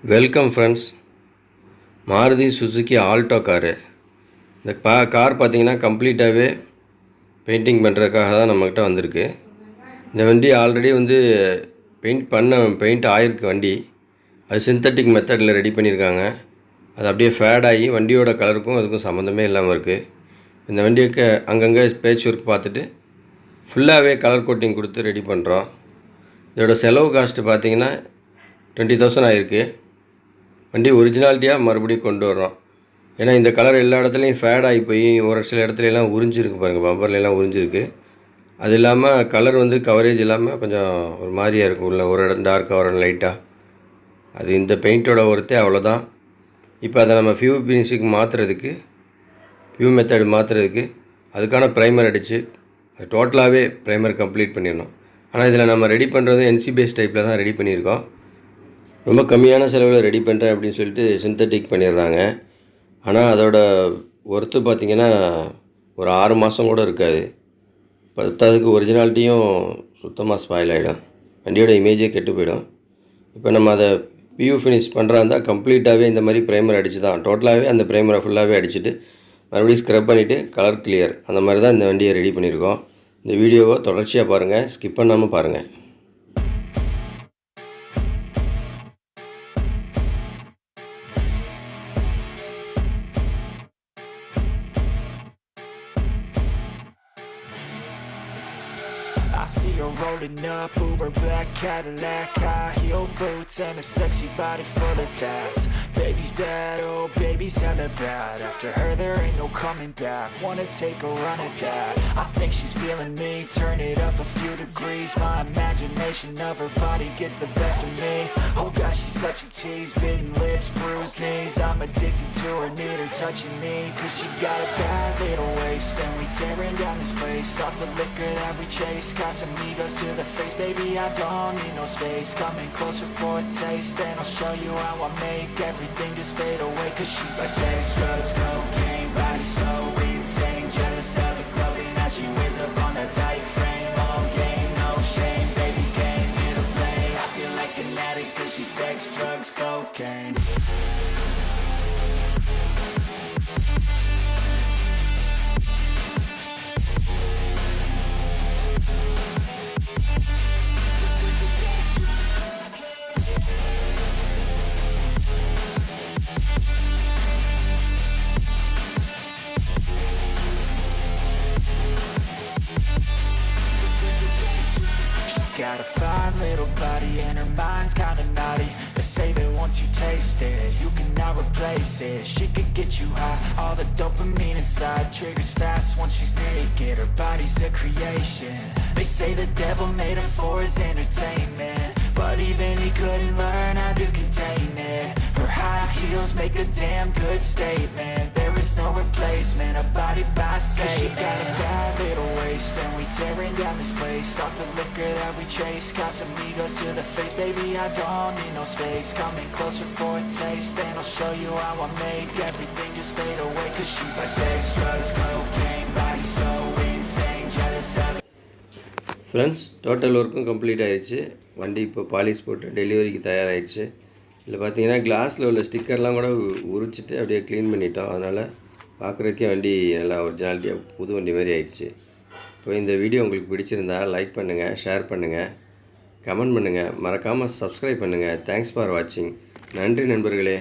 Welcome friends. Maruti Suzuki Alto car. இந்த car பார்த்திங்கன்னா கம்ப்ளீட்டாகவே painting பண்ணுறதுக்காக தான் நம்மக்கிட்ட வந்திருக்கு. இந்த வண்டி ஆல்ரெடி பெயிண்ட் ஆகிருக்கு வண்டி. அது சிந்தட்டிக் மெத்தடில் ரெடி பண்ணியிருக்காங்க. அது அப்படியே ஃபேட் ஆகி வண்டியோட கலருக்கும் அதுக்கும் சம்மந்தமே இல்லாமல் இருக்குது. இந்த வண்டிக்கு அங்கங்கே பேட்ச் ஒர்க் பார்த்துட்டு ஃபுல்லாகவே கலர் கோட்டிங் கொடுத்து ரெடி பண்ணுறோம். இதோட செலவு காஸ்ட்டு பார்த்திங்கன்னா 20,000 ஆகிருக்கு. வண்டி ஒரிஜினாலிட்டியாக மறுபடியும் கொண்டு வர்றோம். ஏன்னா இந்த கலர் எல்லா இடத்துலையும் ஃபேட் ஆகி போய் ஒரு சில இடத்துலலாம் உறிஞ்சிருக்கு பாருங்கள், பம்பர்லாம் உறிஞ்சிருக்கு. அது இல்லாமல் கலர் கவரேஜ் இல்லாமல் கொஞ்சம் ஒரு மாதிரியாக இருக்கும். உள்ள ஒரு இடம் டார்க்காக வரும் லைட்டாக. அது இந்த பெயிண்ட்டோட ஒருத்தே அவ்வளோதான். இப்போ அதை நம்ம ஃபியூ மெத்தட் மாற்றுறதுக்கு அதுக்கான ப்ரைமர் அடித்து அது டோட்டலாகவே ப்ரைமர் கம்ப்ளீட் பண்ணிடணும். ஆனால் இதில் நம்ம ரெடி பண்ணுறது என்சி பேஸ் டைப்பில் தான் ரெடி பண்ணியிருக்கோம். ரொம்ப கம்மியான செலவில் ரெடி பண்ணுறேன் அப்படின்னு சொல்லிட்டு சிந்தட்டிக் பண்ணிடுறாங்க. ஆனால் அதோட ஒர்த்து பார்த்திங்கன்னா ஒரு 6 மாதம் கூட இருக்காது. பத்தாவதுக்கு ஒரிஜினாலிட்டியும் சுத்தமாக ஸ்பாயில் ஆகிடும், வண்டியோட இமேஜே கெட்டு போயிடும். இப்போ நம்ம அதை பியூ ஃபினிஷ் பண்ணுறா இருந்தால் கம்ப்ளீட்டாகவே இந்த மாதிரி ப்ரைமர் அடித்து தான் டோட்டலாகவே அந்த ப்ரைமரை ஃபுல்லாகவே அடிச்சுட்டு மறுபடியும் ஸ்க்ரப் பண்ணிவிட்டு கலர் கிளியர் அந்த மாதிரி தான் இந்த வண்டியை ரெடி பண்ணியிருக்கோம். இந்த வீடியோவை தொடர்ச்சியாக பாருங்கள், ஸ்கிப் பண்ணாமல் பாருங்கள். I see her rolling up, Uber black Cadillac, high heel boots and a sexy body full of tats. Baby's bad, oh baby's hella bad. After her there ain't no coming back. Wanna take a run at that? I think she's feeling me. Turn it up a few degrees. My imagination of her body gets the best of me. Oh gosh, she's such a tease. Bitten lips, bruised knees. I'm addicted to her, need her touching me. Cause she got a bad little waist, and we tearing down this place. Off the liquor that we chase. Got some egos to the face, baby, I don't need no space. Coming closer for a taste, and I'll show you how I make everything just fade away. Cause she's like sex, drugs, cocaine, body so insane. Jealous of the clothing that she wears up on a tight frame. All game, no shame, baby came here to play. I feel like an addict cause she's sex, drugs, cocaine. Got a fine little body and her mind's kinda naughty. They say that once you taste it, you cannot replace it. She could get you high, all the dopamine inside triggers fast once she's naked. Her body's a creation. They say the devil made her for his entertainment, but even he couldn't learn how to contain it. Her high heels make a damn good statement. There is no replacement, a body by Satan. She got a bad little waist, and we tearing down this place. Off the liquor that we chase. Got some egos to the face, baby, I don't need no space. Coming closer for a taste, and I'll show you how I make everything just fade away. Cause she's like sex, drugs, cocaine, body so insane. Jealous of it. Friends, total ஒர்க்கும் complete ஆகிடுச்சு. வண்டி இப்போ polish போட்டு டெலிவரிக்கு தயாராகிடுச்சு. இதில் பார்த்தீங்கன்னா கிளாஸில் உள்ள ஸ்டிக்கர்லாம் கூட உரிச்சிட்டு அப்படியே க்ளீன் பண்ணிட்டோம். அதனால் பார்க்குறதுக்கே வண்டி நல்லா ஒரிஜினாலிட்டியாக புது வண்டி மாதிரி ஆயிடுச்சு. இப்போ இந்த வீடியோ உங்களுக்கு பிடிச்சிருந்தா லைக் பண்ணுங்கள், ஷேர் பண்ணுங்கள், கமெண்ட் பண்ணுங்கள், மறக்காமல் சப்ஸ்கிரைப் பண்ணுங்கள். தேங்க்ஸ் ஃபார் வாட்சிங். நன்றி நண்பர்களே.